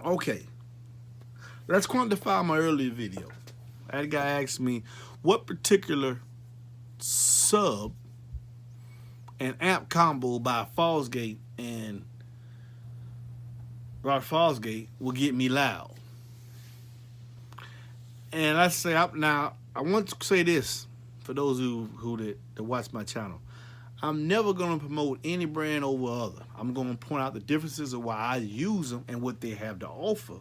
Okay, let's quantify my earlier video. That guy asked me what particular sub and amp combo by Fallsgate and Rod Fallsgate will get me loud. And I say now I want to say this for those that watch my channel. I'm never going to promote any brand over other. I'm going to point out the differences of why I use them and what they have to offer.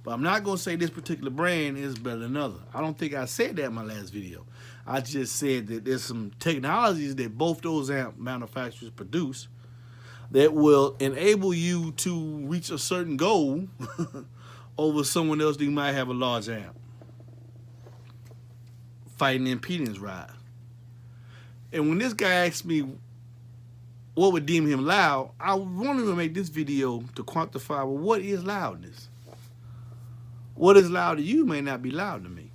But I'm not going to say this particular brand is better than another. I don't think I said that in my last video. I just said that there's some technologies that both those amp manufacturers produce that will enable you to reach a certain goal over someone else that might have a large amp. Fighting the impedance ride. And when this guy asked me what would deem him loud, I wanted to make this video to quantify, well, what is loudness? What is loud to you may not be loud to me.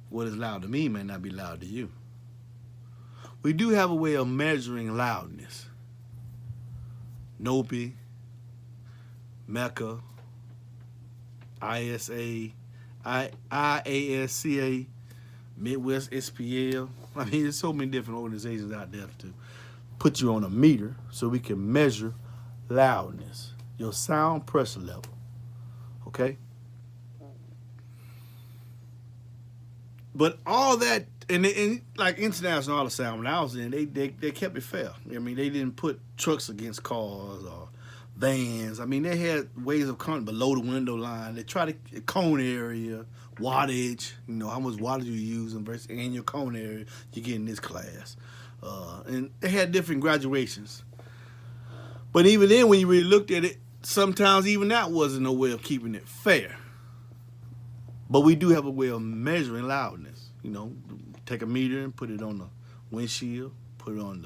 What is loud to me may not be loud to you. We do have a way of measuring loudness. NOPI, MECA, ISA, IASCA, Midwest SPL. I mean, there's so many different organizations out there to put you on a meter so we can measure loudness, your sound pressure level. Okay? But all that, and like International Auto Sound, when I was in, they kept it fair. I mean, they didn't put trucks against cars or vans. I mean, they had ways of counting below the window line. They try to cone area, wattage, how much wattage you use versus in your cone area you get in this class. And they had different graduations. But even then, when you really looked at it, sometimes even that wasn't a way of keeping it fair. But we do have a way of measuring loudness. Take a meter and put it on the windshield, put it on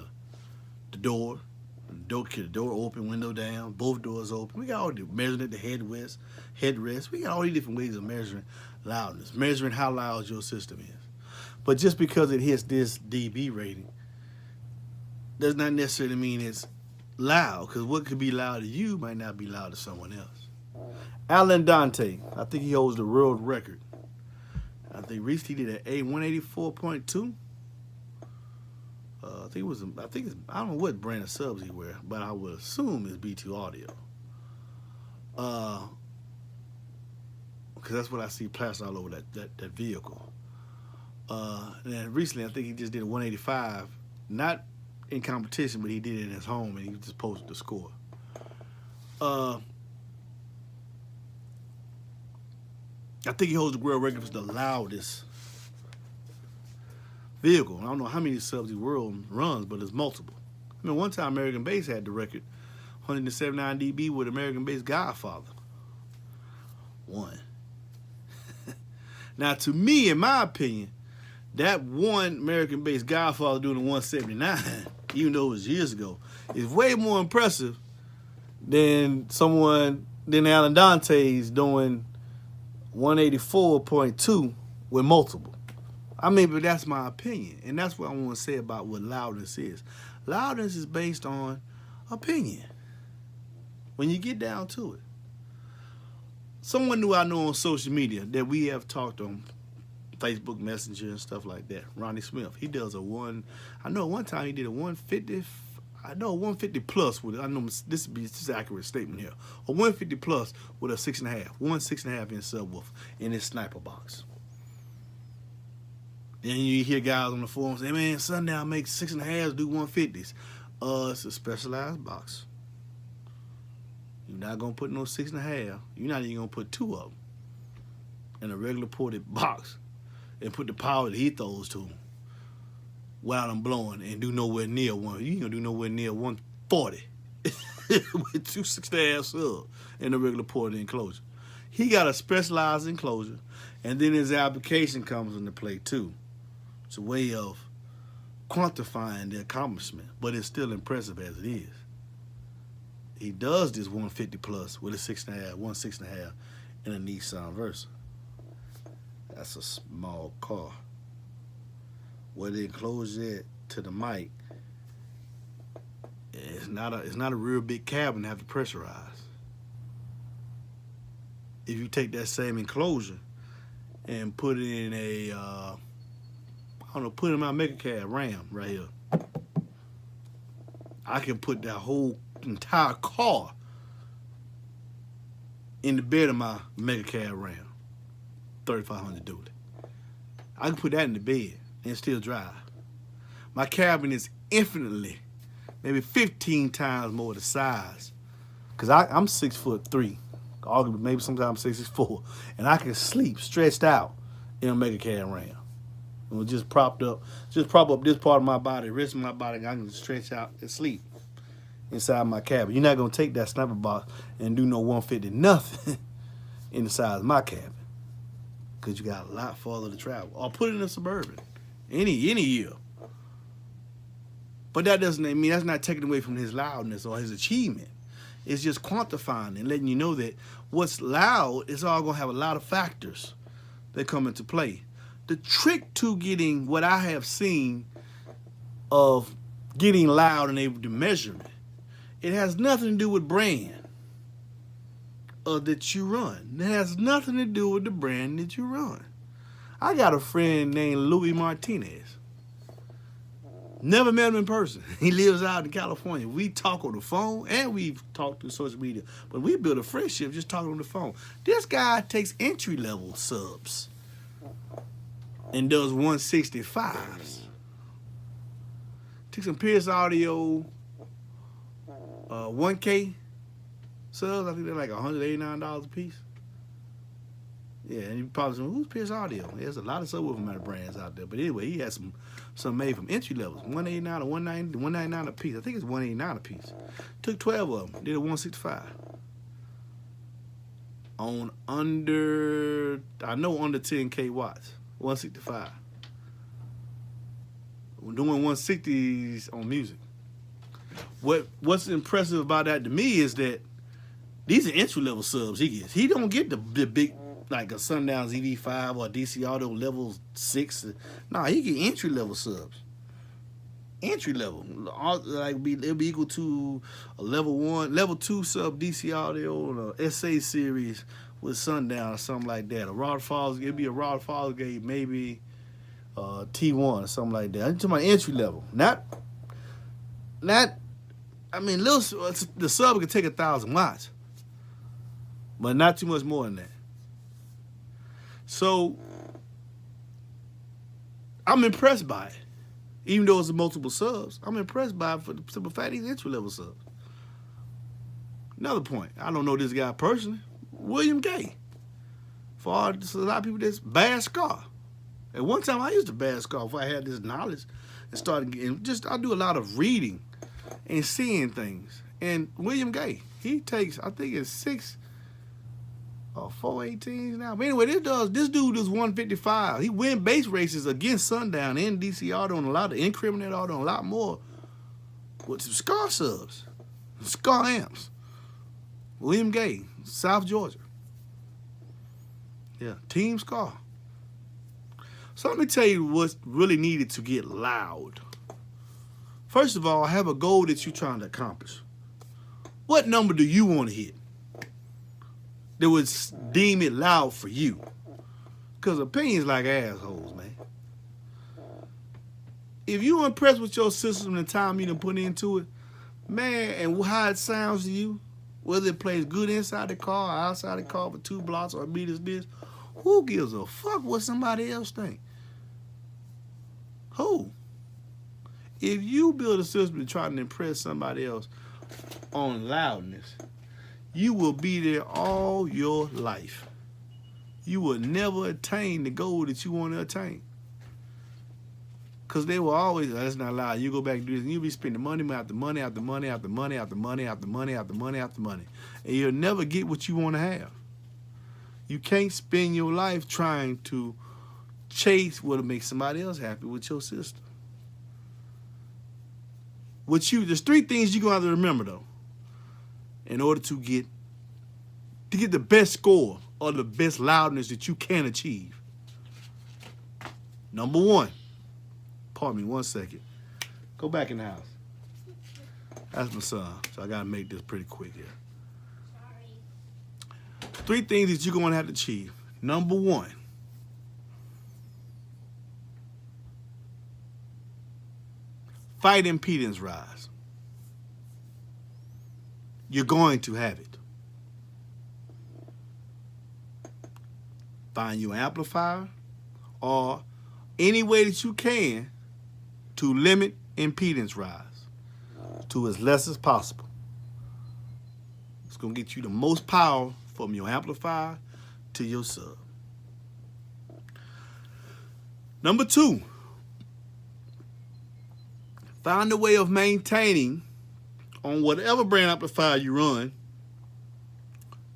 the door. The door open, window down, both doors open. We got all the measuring at the headrest. We got all these different ways of measuring loudness, measuring how loud your system is. But just because it hits this dB rating does not necessarily mean it's loud, because what could be loud to you might not be loud to someone else. Alan Dante, I think he holds the world record. I think he did an A184.2. I don't know what brand of subs he wear, but I would assume it's B2 Audio. Because that's what I see plastered all over that vehicle. And then recently, I think he just did a 185, not in competition, but he did it in his home, and he just posted the score. I think he holds the world record for the loudest vehicle. I don't know how many subs the world runs, but it's multiple. I mean, one time American Bass had the record, 179 dB with American Bass Godfather. One. Now, to me, in my opinion, that one American Bass Godfather doing the 179, even though it was years ago, is way more impressive than Alan Dante's doing 184.2 with multiple. I mean, but that's my opinion. And that's what I want to say about what loudness is. Loudness is based on opinion. When you get down to it. Someone who I know on social media that we have talked on Facebook Messenger and stuff like that, Ronnie Smith, he does I know one time he did a 150, 150 plus with, I know this is an accurate statement here, a 150 plus with a 6.5 inch subwoofer in his sniper box. Then you hear guys on the forum say, man, Sundown makes 6.5s do 150s. It's a specialized box. You're not going to put no 6.5. You're not even going to put two of them in a regular ported box and put the power that he throws to them while I'm blowing and do nowhere near one. You ain't going to do nowhere near 140 with two 6.5 subs in a regular ported enclosure. He got a specialized enclosure, and then his application comes into play too. It's a way of quantifying the accomplishment, but it's still impressive as it is. He does this 150 plus with a 6.5 in a Nissan Versa. That's a small car. Where the enclosure to the mic, it's not a real big cabin to have to pressurize. if you take that same enclosure and put it in a, I don't know, put it in my mega cab Ram right here, I can put that whole entire car in the bed of my mega cab Ram, 3500 dually. I can put that in the bed and still drive. My cabin is infinitely, maybe 15 times more the size, because I'm 6'3", maybe sometimes 6'4", and I can sleep stretched out in a mega cab Ram. And just prop up this part of my body, rest of my body, and I can stretch out and sleep inside my cabin. You're not gonna take that snapper box and do no 150 nothing in the size of my cabin, because you got a lot farther to travel. Or put it in a Suburban, any year. But that doesn't mean, that's not taking away from his loudness or his achievement. It's just quantifying and letting you know that what's loud is all gonna have a lot of factors that come into play. The trick to getting what I have seen of getting loud and able to measure it has nothing to do with brand that you run. It has nothing to do with the brand that you run. I got a friend named Louis Martinez. Never met him in person. He lives out in California. We talk on the phone and we've talked through social media, but we built a friendship just talking on the phone. This guy takes entry-level subs and does 165s. Took some Pierce Audio 1K subs. I think they're like $189 a piece. Yeah, and you probably say, who's Pierce Audio? There's a lot of subwoofer brands out there. But anyway, he has some made from entry levels, 189 or 199 a piece. I think it's 189 a piece. Took 12 of them, did a 165. On under 10K watts, 165. We're doing 160s on music. What's impressive about that to me is that these are entry level subs he gets. He don't get the big, like a Sundown ZV5 or DC Auto level 6. Nah, he get entry level subs. Entry level, like it'll be equal to a level 2 sub DC Audio or a SA series with Sundown or something like that. A Rod Falls, it'll be a Rod Falls gate, maybe T1 or something like that. I'm talking about entry level, not. I mean, the sub can take 1,000 watts, but not too much more than that. So I'm impressed by it. Even though it's multiple subs, I'm impressed by it for the simple fact he's entry-level subs. Another point, I don't know this guy personally, William Gay. For a lot of people, that's bad scar. At one time, I used to bad scar before I had this knowledge and started getting, I do a lot of reading and seeing things. And William Gay, he takes, I think it's 6 or 418s now. But anyway, this dude is 155. He win base races against Sundown and DC Auto and a lot of Incriminate Auto and a lot more with some Scar subs, Scar amps. William Gay, South Georgia. Yeah, Team Scar. So let me tell you what's really needed to get loud. First of all, have a goal that you're trying to accomplish. What number do you want to hit that would deem it loud for you? Because opinions like assholes, man. If you impressed with your system and the time you done put into it, man, and how it sounds to you, whether it plays good inside the car or outside the car for 2 blocks or meters this, who gives a fuck what somebody else think? Who? If you build a system to try to impress somebody else on loudness, you will be there all your life. You will never attain the goal that you want to attain. Because they will always, that's not loud. You go back and do this, and you'll be spending money after money after money after money after money after money after money after money. And you'll never get what you want to have. You can't spend your life trying to chase what'll make somebody else happy with your system. There's 3 things you're gonna have to remember though, in order to get the best score or the best loudness that you can achieve. Number 1, pardon me 1 second. Go back in the house. That's my son, so I gotta make this pretty quick here. three things that you're going to have to achieve. Number one, fight impedance rise. You're going to have it. Find your amplifier or any way that you can to limit impedance rise to as less as possible. It's going to get you the most power from your amplifier to your sub. Number two, find a way of maintaining on whatever brand amplifier you run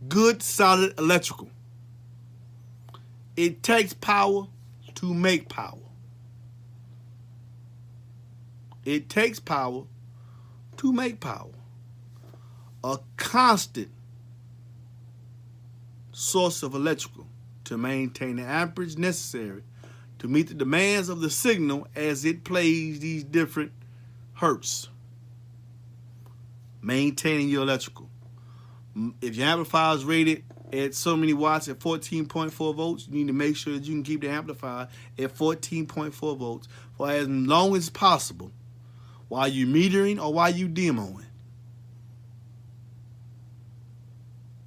good solid electrical. It takes power to make power. It takes power to make power. A constant source of electrical to maintain the amperage necessary to meet the demands of the signal as it plays these different hertz. Maintaining your electrical. If your amplifier is rated at so many watts at 14.4 volts, you need to make sure that you can keep the amplifier at 14.4 volts for as long as possible while you're metering or while you demoing.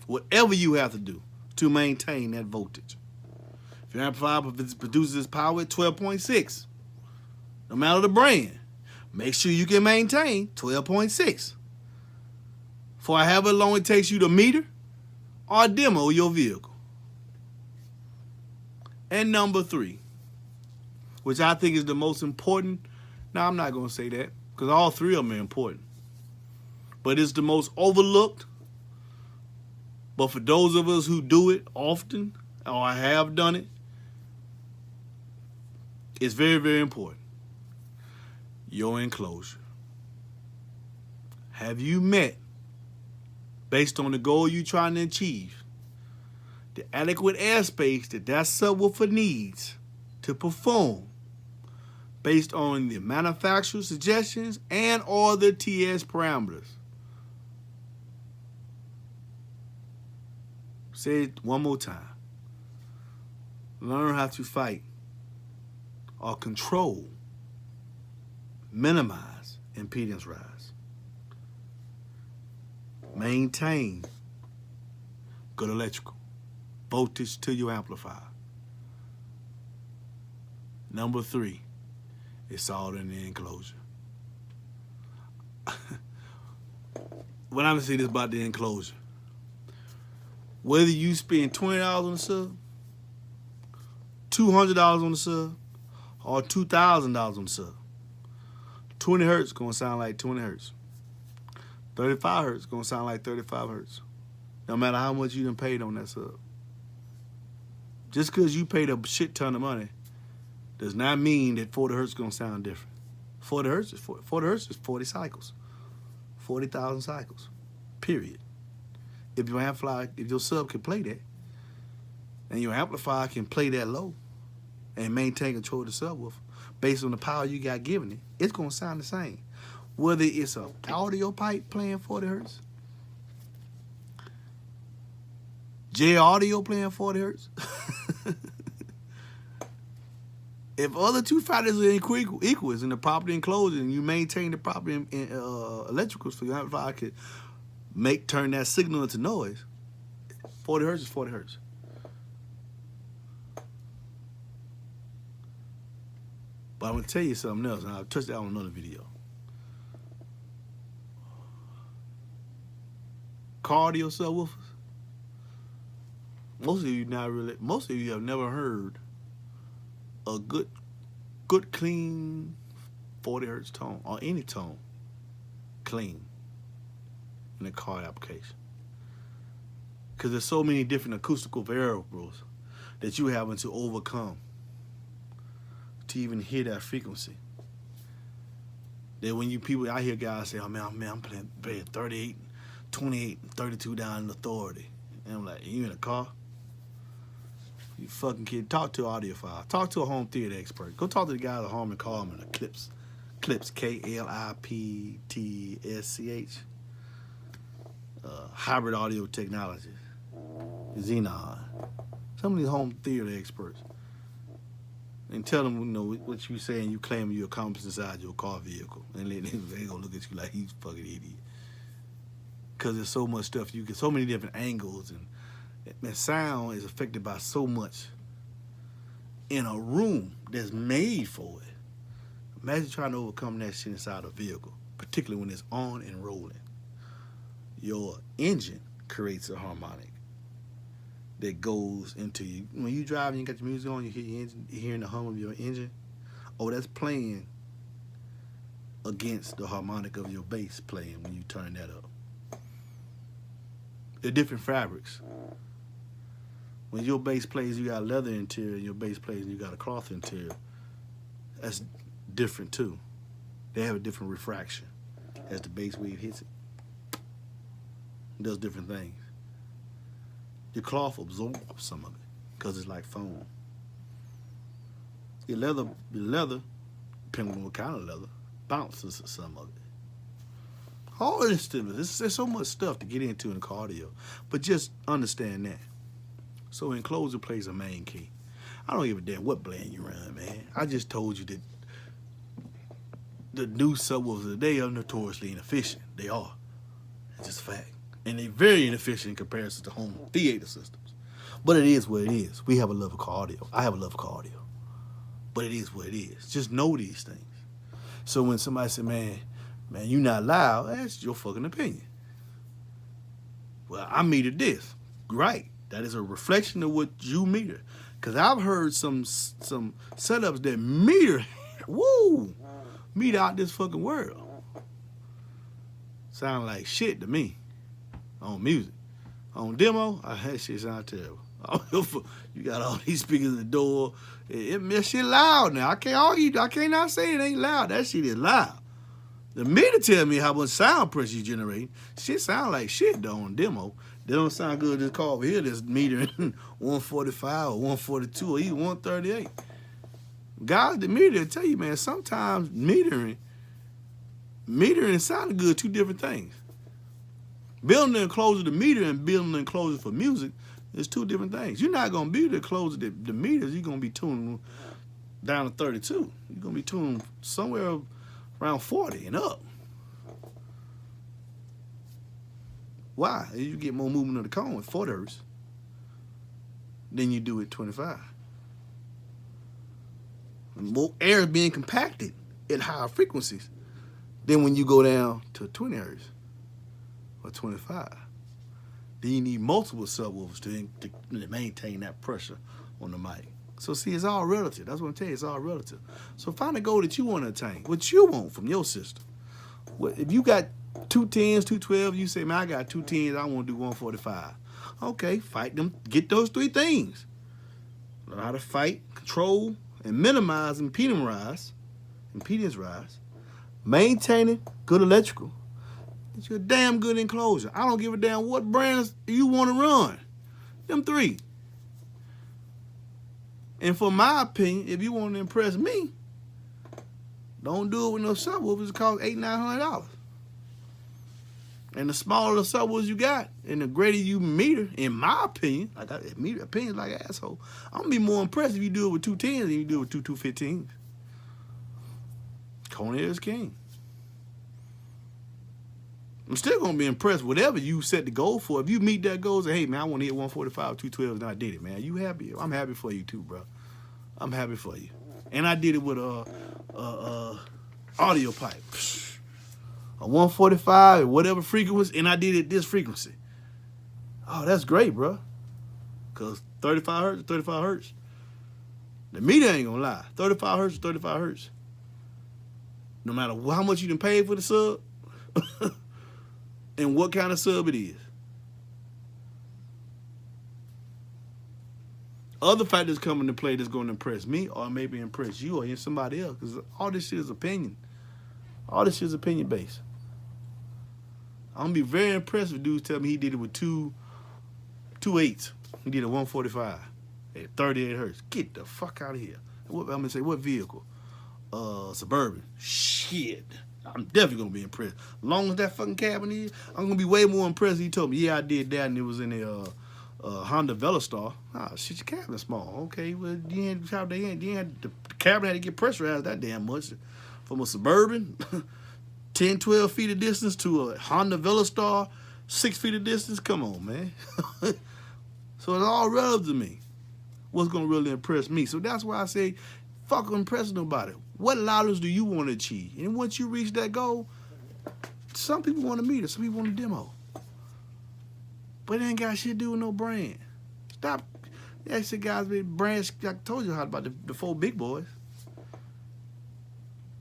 Whatever you have to do to maintain that voltage. If your amplifier produces power at 12.6, no matter the brand, make sure you can maintain 12.6 for however long it takes you to meter or demo your vehicle. And number three, which I think is the most important. Now, I'm not going to say that because all three of them are important. But it's the most overlooked. But for those of us who do it often or have done it, it's very, very important. Your enclosure. Have you met, based on the goal you're trying to achieve, the adequate airspace that subwoofer needs to perform based on the manufacturer's suggestions and or the TS parameters? Say it one more time. Learn how to fight or control, minimize impedance rise. Maintain good electrical voltage to your amplifier. Number three, it's all in the enclosure. When I'm going to say this about the enclosure, whether you spend $20 on the sub, $200 on the sub, or $2,000 on the sub, 20 hertz going to sound like 20 hertz. 35 hertz going to sound like 35 hertz. No matter how much you done paid on that sub. Just because you paid a shit ton of money does not mean that 40 hertz is going to sound different. 40 hertz is 40 cycles. 40,000 cycles. Period. If your amplifier, if your sub can play that, and your amplifier can play that low and maintain control of the subwoofer based on the power you got given it, it's going to sound the same. Whether it's an audio pipe playing 40 hertz, J audio playing 40 hertz. If other two factors are equals in the proper enclosure and you maintain the proper electricals for your amplifier could turn that signal into noise, 40 hertz is 40 hertz. But I'm going to tell you something else, and I'll touch that on another video. Car audio subwoofers. Most of you have never heard a good clean 40 hertz tone or any tone clean in a car application. Because there's so many different acoustical variables that you're having to overcome to even hear that frequency. That when I hear guys say, oh man, I'm playing 38, 28, 32 down in authority. And I'm like, you in a car? You fucking kid. Talk to an audiophile. Talk to a home theater expert. Go talk to the guy at Harman Kardon, Clips, Kliptsch. Hybrid audio technology. Xenon, some of these home theater experts, and tell them, you know, what you saying. You claim you're accomplice inside your car vehicle, and they gonna look at you like he's a fucking idiot. Because there's so much stuff you get, so many different angles, and sound is affected by so much in a room that's made for it. Imagine trying to overcome that shit inside a vehicle, particularly when it's on and rolling. Your engine creates a harmonic that goes into you. When you drive and you got your music on, you hear your engine, you're hearing the hum of your engine. Oh, that's playing against the harmonic of your bass playing when you turn that up. They're different fabrics. When your bass plays, you got a leather interior, and your bass plays, and you got a cloth interior. That's different too. They have a different refraction as the bass wave hits it. It does different things. Your cloth absorbs some of it because it's like foam. Your leather, depending on what kind of leather, bounces some of it. All of this stuff, there's so much stuff to get into in cardio, but just understand that. So enclosure plays a main key. I don't give a damn what blend you run, man. I just told you that the new subwoofers today are notoriously inefficient. They are. It's just a fact. And they're very inefficient in comparison to home theater systems. But it is what it is. We have a love of cardio. I have a love of cardio. But it is what it is. Just know these things. So when somebody say, man, you not loud, that's your fucking opinion. Well, I metered this. Right. That is a reflection of what you meter. Because I've heard some setups that meter, meter out this fucking world. Sound like shit to me on music. On demo, that shit sound terrible. You got all these speakers at the door. That shit loud now. I can't argue. I can't not say it ain't loud. That shit is loud. The meter tell me how much sound pressure you generate. Shit sound like shit though on demo. They don't sound good. This car over here that's metering 145 or 142 or even 138. Guys, the meter tell you, man, sometimes metering sounding good, two different things. Building an enclosure to meter and building an enclosure for music is two different things. You're not gonna build the enclosure the meters. You're gonna be tuning down to 32. You're gonna be tuning somewhere around 40 and up. Why? You get more movement of the cone at 40 hertz than you do at 25. More air is being compacted at higher frequencies than when you go down to 20 hertz or 25. Then you need multiple subwoofers to maintain that pressure on the mic. So see, it's all relative. That's what I'm telling you. It's all relative. So find a goal that you want to attain, what you want from your system. If you got 210s, 212, you say, man, I got 210s, I want to do 145. Okay, fight them. Get those three things. Learn how to fight, control, and minimize impedance rise. Maintaining good electrical. It's your damn good enclosure. I don't give a damn what brands you want to run. Them three. And for my opinion, if you want to impress me, don't do it with no subwoofers. It costs $800-900. And the smaller the subwoofers you got, and the greater you meter, in my opinion, meter opinions like an asshole, I'm gonna be more impressed if you do it with 210s than you do it with 215s. Corner is king. I'm still gonna be impressed whatever you set the goal for. If you meet that goal, say, hey man, I want to hit 145, 212, and I did it, man. You happy? I'm happy for you too, bro. I'm happy for you. And I did it with audio pipe. A 145 whatever frequency, and I did it this frequency. Oh, that's great, bro. Cause 35 hertz, 35 hertz. The meter ain't gonna lie. 35 hertz, 35 hertz. No matter how much you done pay for the sub. And what kind of sub it is. Other factors come into play that's going to impress me or maybe impress you or somebody else, because all this shit is opinion. All this shit is opinion based. I'm going to be very impressed if dudes tell me he did it with 2.8. He did a 145 at 38 hertz. Get the fuck out of here. I'm going to say, what vehicle? Suburban. Shit. I'm definitely going to be impressed. As long as that fucking cabin is, I'm going to be way more impressed if he told me, yeah, I did that, and it was in a Honda Veloster. Ah, shit, your cabin small. Okay, well, the cabin had to get pressurized that damn much. From a Suburban, 10, 12 feet of distance to a Honda Veloster, 6 feet of distance. Come on, man. So it's all relative to me. What's going to really impress me? So that's why I say, fuck impress nobody. What dollars do you want to achieve? And once you reach that goal, some people want to meet it, some people want to demo. But it ain't got shit to do with no brand. Stop. That shit, guys, with brands. I told you how about the 4 big boys.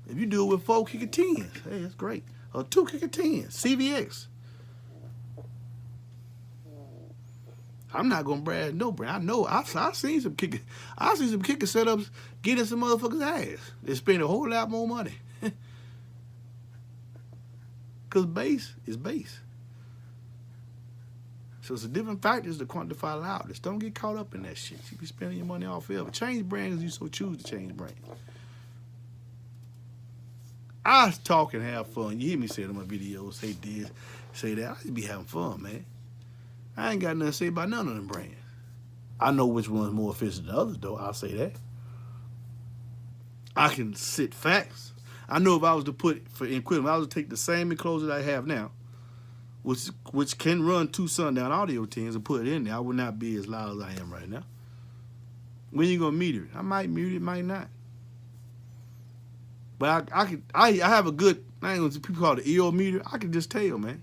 If you do it with 4 kicker 10s, hey, that's great. Or 2 kicker 10s, CVX. I'm not gonna brag no brand. I know I've seen some kicker setups getting some motherfuckers' ass. They spend a whole lot more money. Cause bass is bass. So it's a different factors to quantify loudness. Don't get caught up in that shit. You be spending your money off ever. Change brands if you so choose to change brands. I talk and have fun. You hear me say it in my videos, say this, say that. I just be having fun, man. I ain't got nothing to say about none of them brands. I know which one's more efficient than others, though. I'll say that. I can sit facts. I know if I was to put, for equipment, I was to take the same enclosure that I have now, which can run 2 sundown audio tins and put it in there, I would not be as loud as I am right now. When you gonna meter it? I might mute it, might not. But I have a good, I ain't gonna say people call it the EO meter. I can just tell, man.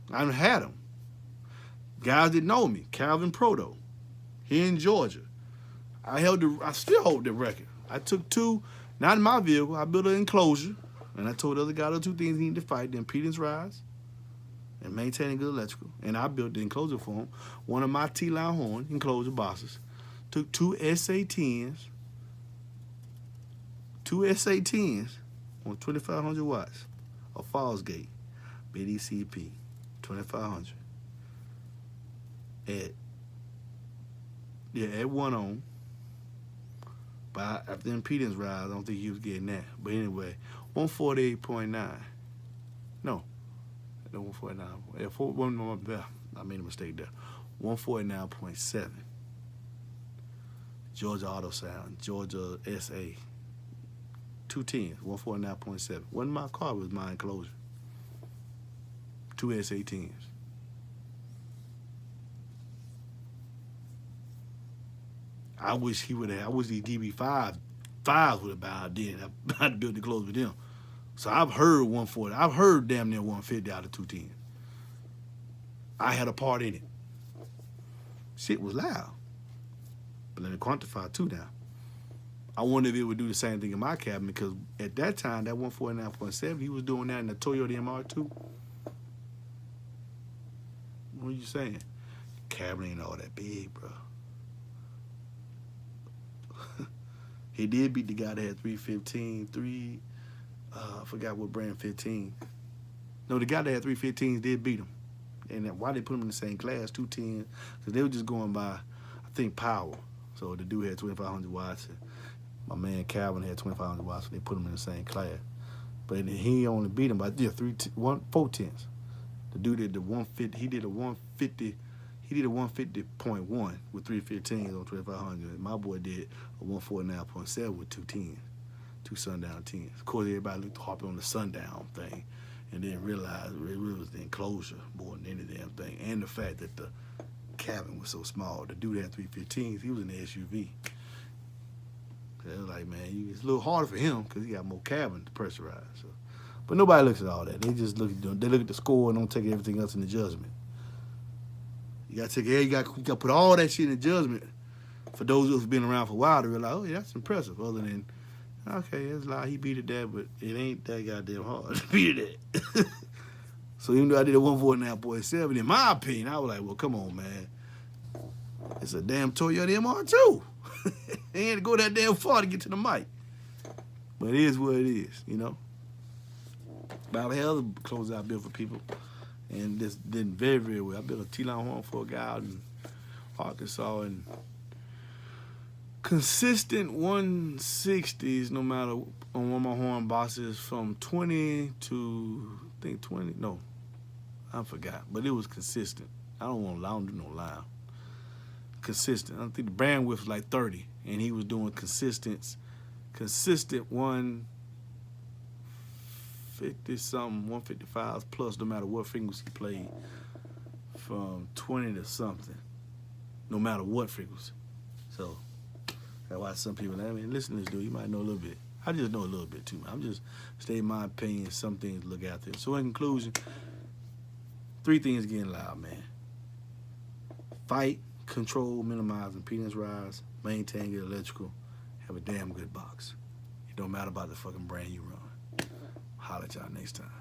I've had them. Guys that know me, Calvin Proto, here in Georgia. I still hold the record. I took 2, not in my vehicle, I built an enclosure, and I told the other guy the 2 things he needed to fight, the impedance rise and maintaining good electrical. And I built the enclosure for him. One of my T-line horn enclosure boxes. Took 2 SA10s, 2 SA10s on 2,500 watts of Falls Gate, BDCP. 2,500 at 1 ohm. But after the impedance rise, I don't think he was getting that. But anyway, 148.9. No, 149. I made a mistake there. 149.7. Georgia Auto Sound, Georgia SA. 210s, 149.7. Wasn't my car, it was my enclosure. 2 SA10s. I wish these DB5s would have bowed then. I had to build the clothes with them. So I've heard 140. I've heard damn near 150 out of 210. I had a part in it. Shit was loud. But let me quantify 2 now. I wonder if it would do the same thing in my cabin, because at that time, that 149.7, he was doing that in the Toyota MR2. What are you saying? Cabin ain't all that big, bro. He did beat the guy that had 315, I forgot what brand 15. No, the guy that had 315s did beat him. And why they put him in the same class, 210, because they were just going by, I think, power. So the dude had 2,500 watts, and my man Calvin had 2,500 watts, so they put him in the same class. But he only beat him by 4/10. The dude did the 150. He did a 150. He did a 150.1 with 315s on 2,500. And my boy did a 149.7 with 210s, 2 sundown 10s. Of course, everybody looked harping on the sundown thing, and then realized it really was the enclosure more than any damn thing, and the fact that the cabin was so small. The dude had 315s. He was in the SUV. So it was like, man, it's a little harder for him because he got more cabin to pressurize. So. But nobody looks at all that. They just look at the score and don't take everything else in the judgment. You gotta put all that shit in the judgment for those who've been around for a while to realize, oh yeah, that's impressive. Other than, okay, it's like he beat it that, but it ain't that goddamn hard to beat it that. So even though I did a 149.7, in my opinion, I was like, well, come on, man. It's a damn Toyota MR2. They had to go that damn far to get to the mic. But it is what it is, you know. But I had other clothes I built for people, and this did very, very well. I built a T-line horn for a guy out in Arkansas, and consistent 160s, no matter on one of my horn boxes, from 20 to, I think 20, no, I forgot, but it was consistent. I don't do no loud. Consistent. I think the bandwidth was like 30, and he was doing consistent 150 something, 155 plus, no matter what frequency he played, from 20 to something, no matter what frequency. So that's why some people, I mean, listen to this dude, you might know a little bit. I just know a little bit too. I'm just stating my opinion, some things to look out there. So in conclusion, 3 things getting loud, man. Fight, control, minimize impedance rise, maintain good electrical, have a damn good box. It don't matter about the fucking brand you run. Holler at y'all next time.